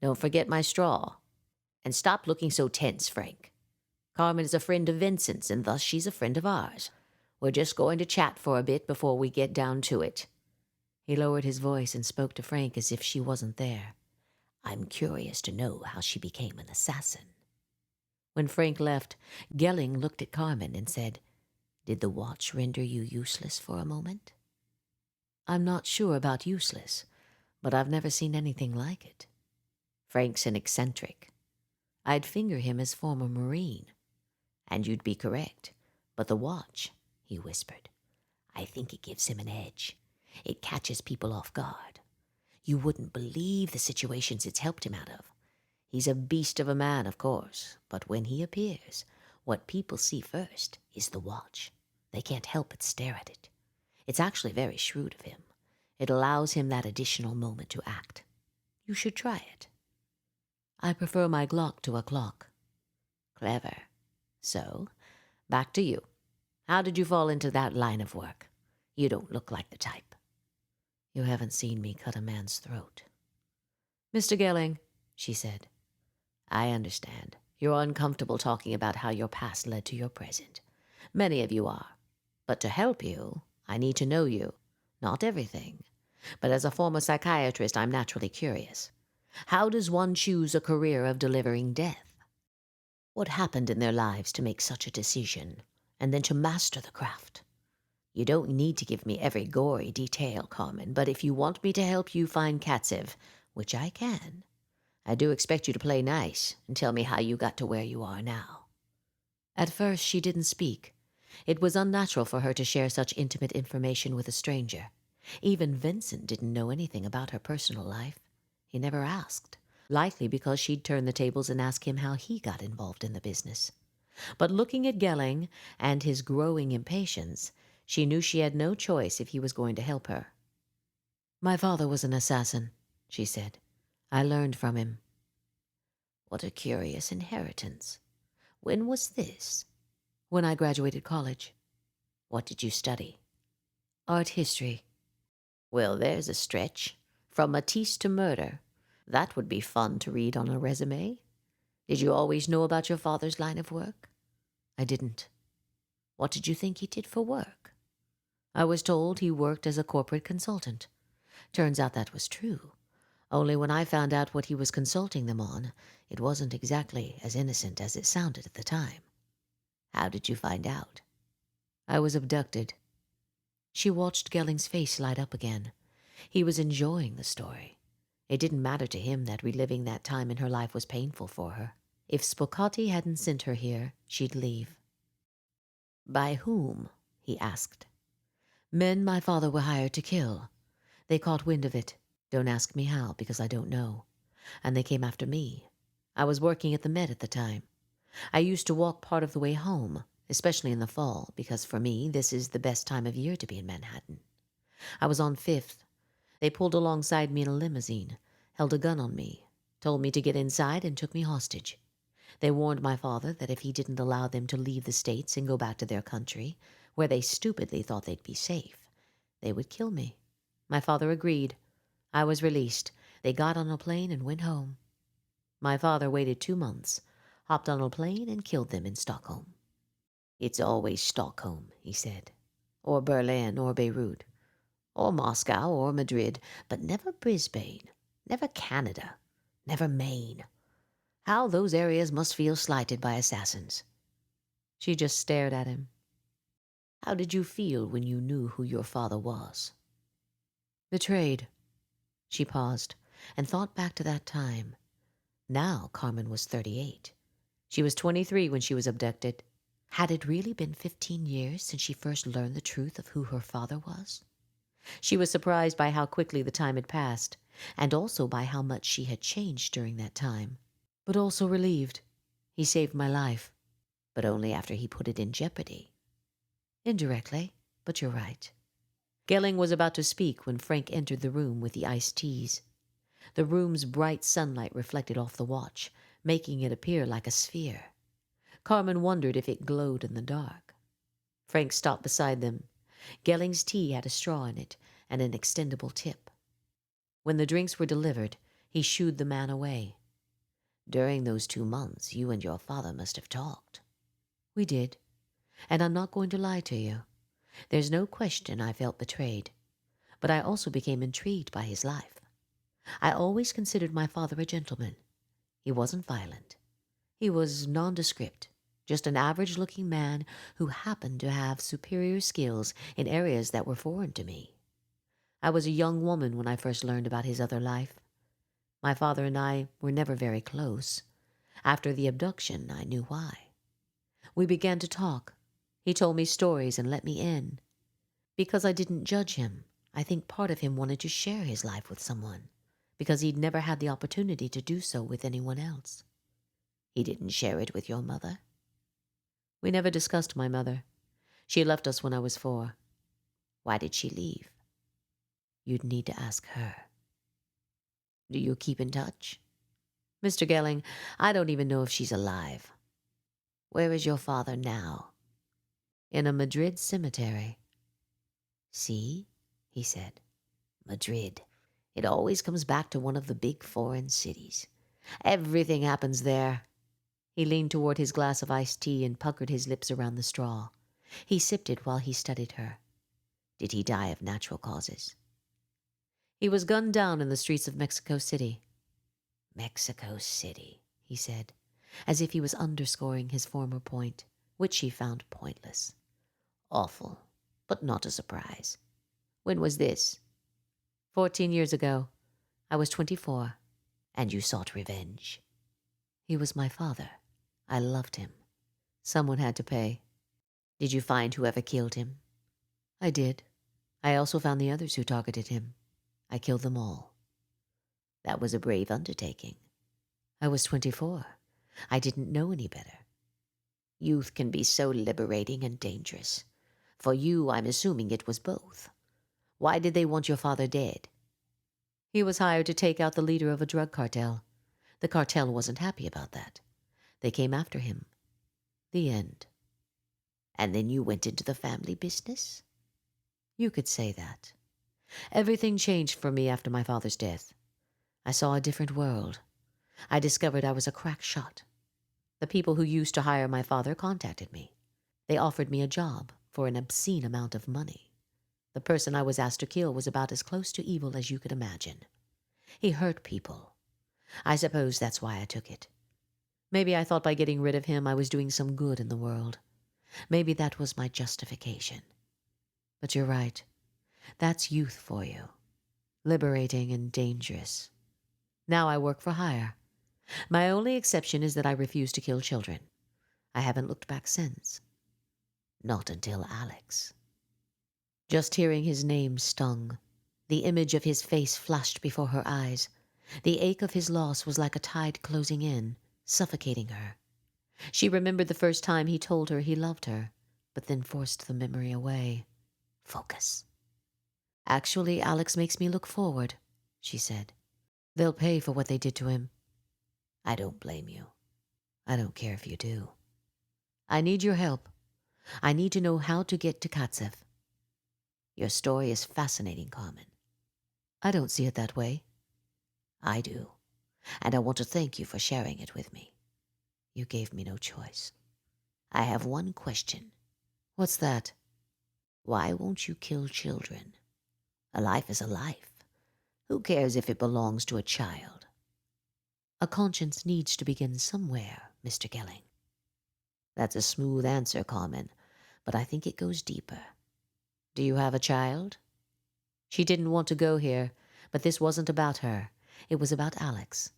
Don't forget my straw. And stop looking so tense, Frank. Carmen is a friend of Vincent's, and thus she's a friend of ours. We're just going to chat for a bit before we get down to it." He lowered his voice and spoke to Frank as if she wasn't there. "I'm curious to know how she became an assassin." When Frank left, Gelling looked at Carmen and said, "Did the watch render you useless for a moment?" "I'm not sure about useless, but I've never seen anything like it. Frank's an eccentric. I'd finger him as former Marine." "And you'd be correct. But the watch," he whispered, "I think it gives him an edge. It catches people off guard. You wouldn't believe the situations it's helped him out of. He's a beast of a man, of course, but when he appears, what people see first is the watch. They can't help but stare at it. It's actually very shrewd of him. It allows him that additional moment to act. You should try it." "I prefer my Glock to a clock." "Clever. So, back to you. How did you fall into that line of work? You don't look like the type." "You haven't seen me cut a man's throat." "Mr. Gelling," she said, "I understand. You're uncomfortable talking about how your past led to your present. Many of you are. But to help you, I need to know you. Not everything. But as a former psychiatrist, I'm naturally curious. How does one choose a career of delivering death? What happened in their lives to make such a decision, and then to master the craft? You don't need to give me every gory detail, Carmen, but if you want me to help you find Katsev, which I can, I do expect you to play nice and tell me how you got to where you are now." At first, she didn't speak. It was unnatural for her to share such intimate information with a stranger. Even Vincent didn't know anything about her personal life. He never asked, likely because she'd turn the tables and ask him how he got involved in the business. But looking at Gelling and his growing impatience, she knew she had no choice if he was going to help her. "My father was an assassin," she said. "I learned from him." "What a curious inheritance. When was this?" "When I graduated college." "What did you study?" "Art history." "Well, there's a stretch. From Matisse to murder. That would be fun to read on a resume. Did you always know about your father's line of work?" "I didn't." "What did you think he did for work?" "I was told he worked as a corporate consultant. Turns out that was true. Only when I found out what he was consulting them on, it wasn't exactly as innocent as it sounded at the time." "How did you find out?" "I was abducted." She watched Gelling's face light up again. He was enjoying the story. It didn't matter to him that reliving that time in her life was painful for her. If Spocatti hadn't sent her here, she'd leave. "By whom?" he asked. "Men my father were hired to kill. They caught wind of it. Don't ask me how, because I don't know. And they came after me. I was working at the Met at the time. I used to walk part of the way home, especially in the fall, because for me, this is the best time of year to be in Manhattan. I was on Fifth. They pulled alongside me in a limousine, held a gun on me, told me to get inside, and took me hostage. They warned my father that if he didn't allow them to leave the States and go back to their country, where they stupidly thought they'd be safe, they would kill me. My father agreed. I was released. They got on a plane and went home. My father waited 2 months, hopped on a plane, and killed them in Stockholm. It's always Stockholm, he said, or Berlin, or Beirut, or Moscow, or Madrid, but never Brisbane, never Canada, never Maine. How those areas must feel slighted by assassins. She just stared at him. How did you feel when you knew who your father was? Betrayed. She paused and thought back to that time. Now Carmen was 38. She was 23 when she was abducted. Had it really been 15 years since she first learned the truth of who her father was? She was surprised by how quickly the time had passed, and also by how much she had changed during that time. But also relieved. He saved my life. But only after he put it in jeopardy. Indirectly, but you're right. Gelling was about to speak when Frank entered the room with the iced teas. The room's bright sunlight reflected off the watch, making it appear like a sphere. Carmen wondered if it glowed in the dark. Frank stopped beside them. Gelling's tea had a straw in it and an extendable tip. When the drinks were delivered, He shooed the man away. During those 2 months, you and your father must have talked. We did. And I'm not going to lie to you. There's no question I felt betrayed. But I also became intrigued by his life. I always considered my father a gentleman. He wasn't violent. He was nondescript, just an average-looking man who happened to have superior skills in areas that were foreign to me. I was a young woman when I first learned about his other life. My father and I were never very close. After the abduction, I knew why. We began to talk. He told me stories and let me in. Because I didn't judge him, I think part of him wanted to share his life with someone, because he'd never had the opportunity to do so with anyone else. He didn't share it with your mother? We never discussed my mother. She left us when I was 4. Why did she leave? You'd need to ask her. Do you keep in touch? Mr. Gelling, I don't even know if she's alive. Where is your father now? In a Madrid cemetery. See, he said. Madrid. It always comes back to one of the big foreign cities. Everything happens there. He leaned toward his glass of iced tea and puckered his lips around the straw. He sipped it while he studied her. Did he die of natural causes? He was gunned down in the streets of Mexico City. Mexico City, he said, as if he was underscoring his former point, which she found pointless. Awful, but not a surprise. When was this? 14 years ago. I was 24. And you sought revenge. He was my father. I loved him. Someone had to pay. Did you find whoever killed him? I did. I also found the others who targeted him. I killed them all. That was a brave undertaking. I was 24. I didn't know any better. Youth can be so liberating and dangerous. For you, I'm assuming it was both. Why did they want your father dead? He was hired to take out the leader of a drug cartel. The cartel wasn't happy about that. They came after him. The end. And then you went into the family business? You could say that. Everything changed for me after my father's death. I saw a different world. I discovered I was a crack shot. The people who used to hire my father contacted me. They offered me a job for an obscene amount of money. The person I was asked to kill was about as close to evil as you could imagine. He hurt people. I suppose that's why I took it. Maybe I thought by getting rid of him I was doing some good in the world. Maybe that was my justification. But you're right. That's youth for you. Liberating and dangerous. Now I work for hire. My only exception is that I refuse to kill children. I haven't looked back since. Not until Alex. Just hearing his name stung. The image of his face flashed before her eyes. The ache of his loss was like a tide closing in, suffocating her. She remembered the first time he told her he loved her, but then forced the memory away. Focus. Actually, Alex makes me look forward, she said. They'll pay for what they did to him. I don't blame you. I don't care if you do. I need your help. I need to know how to get to Katsev. Your story is fascinating, Carmen. I don't see it that way. I do, and I want to thank you for sharing it with me. You gave me no choice. I have one question. What's that? Why won't you kill children? A life is a life. Who cares if it belongs to a child? A conscience needs to begin somewhere, Mr. Gelling. That's a smooth answer, Carmen, but I think it goes deeper. Do you have a child? She didn't want to go here, but this wasn't about her. It was about Alex.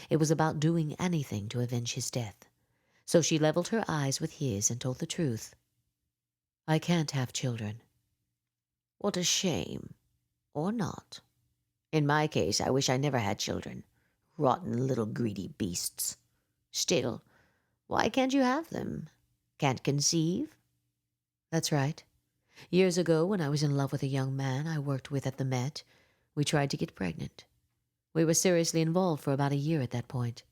It was about doing anything to avenge his death. So she leveled her eyes with his and told the truth. I can't have children. What a shame. Or not. In my case, I wish I never had children. Rotten little greedy beasts. Still, why can't you have them? Can't conceive? That's right. Years ago, when I was in love with a young man I worked with at the Met, we tried to get pregnant. We were seriously involved for about a year at that point.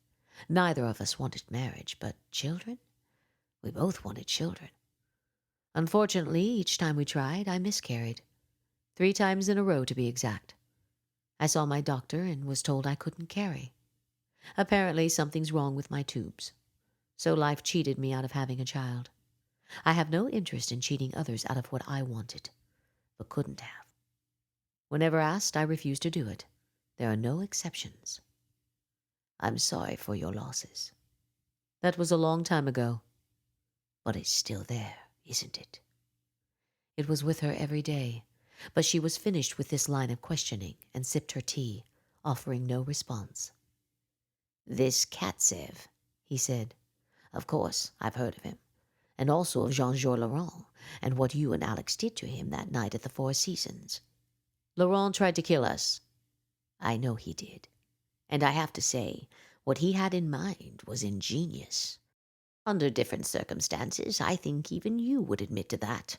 Neither of us wanted marriage, but children? We both wanted children. Unfortunately, each time we tried, I miscarried. 3 times in a row, to be exact. I saw my doctor and was told I couldn't carry. Apparently something's wrong with my tubes. So life cheated me out of having a child. I have no interest in cheating others out of what I wanted, but couldn't have. Whenever asked, I refused to do it. There are no exceptions. I'm sorry for your losses. That was a long time ago. But it's still there, isn't it? It was with her every day, but she was finished with this line of questioning and sipped her tea, offering no response. This Katsev, he said. Of course, I've heard of him, and also of Jean-Georges Laurent, and what you and Alex did to him that night at the Four Seasons. Laurent tried to kill us. I know he did, and I have to say, what he had in mind was ingenious. Under different circumstances, I think even you would admit to that.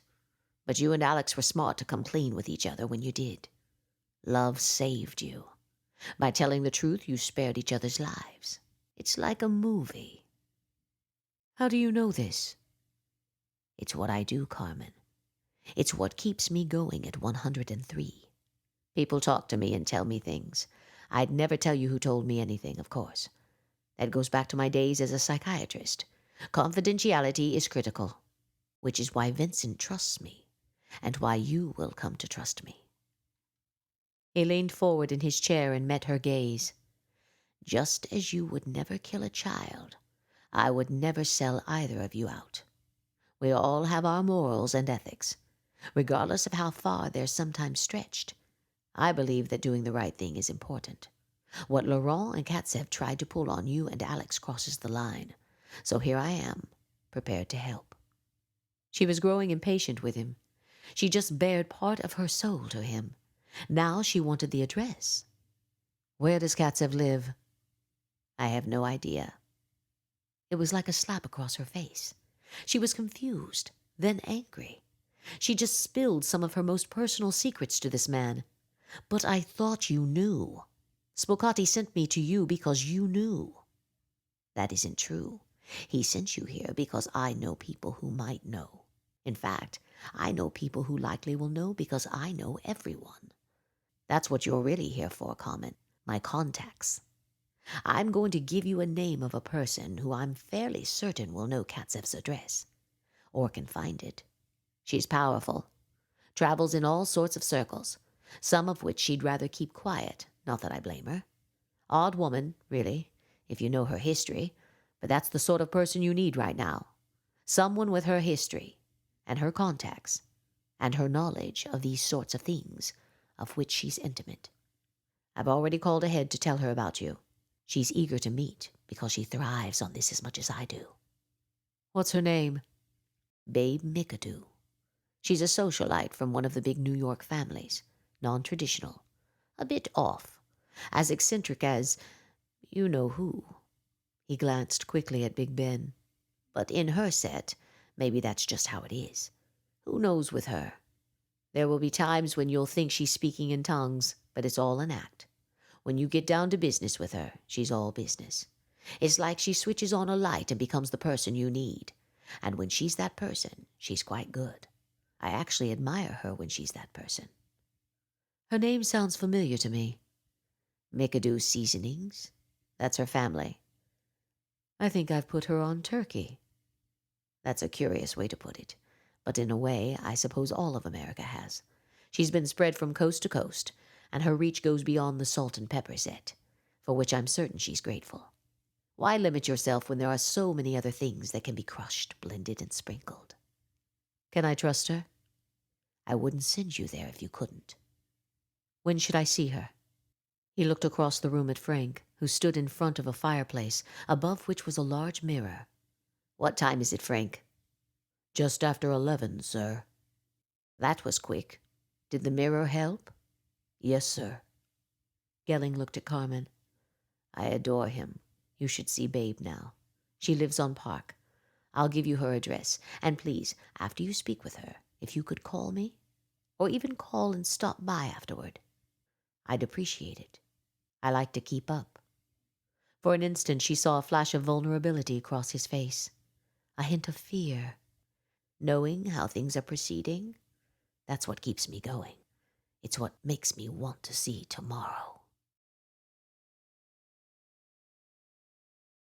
But you and Alex were smart to come clean with each other when you did. Love saved you. By telling the truth, you spared each other's lives. It's like a movie. How do you know this? It's what I do, Carmen. It's what keeps me going at 103. People talk to me and tell me things. I'd never tell you who told me anything, of course. That goes back to my days as a psychiatrist. Confidentiality is critical, which is why Vincent trusts me, and why you will come to trust me. He leaned forward in his chair and met her gaze. Just as you would never kill a child, I would never sell either of you out. We all have our morals and ethics, regardless of how far they're sometimes stretched. I believe that doing the right thing is important. What Laurent and Katsev tried to pull on you and Alex crosses the line. So here I am, prepared to help. She was growing impatient with him. She just bared part of her soul to him. Now she wanted the address. Where does Katsev live? I have no idea. It was like a slap across her face. She was confused, then angry. She just spilled some of her most personal secrets to this man. But I thought you knew. Spocatti sent me to you because you knew. That isn't true. He sent you here because I know people who might know. In fact, I know people who likely will know because I know everyone. That's what you're really here for, Carmen. My contacts. I'm going to give you a name of a person who I'm fairly certain will know Katsev's address. Or can find it. She's powerful. Travels in all sorts of circles. Some of which she'd rather keep quiet. Not that I blame her. Odd woman, really, if you know her history. But that's the sort of person you need right now. Someone with her history, and her contacts, and her knowledge of these sorts of things, of which she's intimate. I've already called ahead to tell her about you. She's eager to meet, because she thrives on this as much as I do. What's her name? Babe McAdoo. She's a socialite from one of the big New York families. Non-traditional. A bit off. As eccentric as you know who. He glanced quickly at Big Ben. But in her set, maybe that's just how it is. Who knows with her? There will be times when you'll think she's speaking in tongues, but it's all an act. When you get down to business with her, she's all business. It's like she switches on a light and becomes the person you need. And when she's that person, she's quite good. I actually admire her when she's that person. Her name sounds familiar to me. McAdoo Seasonings. That's her family. I think I've put her on turkey. That's a curious way to put it. But in a way, I suppose all of America has. She's been spread from coast to coast, and her reach goes beyond the salt and pepper set, for which I'm certain she's grateful. Why limit yourself when there are so many other things that can be crushed, blended, and sprinkled? Can I trust her? I wouldn't send you there if you couldn't. When should I see her? He looked across the room at Frank, who stood in front of a fireplace, above which was a large mirror. What time is it, Frank? Just after 11, sir. That was quick. Did the mirror help? Yes, sir. Gelling looked at Carmen. I adore him. You should see Babe now. She lives on Park. I'll give you her address. And please, after you speak with her, if you could call me, or even call and stop by afterward, I'd appreciate it. I like to keep up. For an instant she saw a flash of vulnerability cross his face, a hint of fear. Knowing how things are proceeding, that's what keeps me going. It's what makes me want to see tomorrow.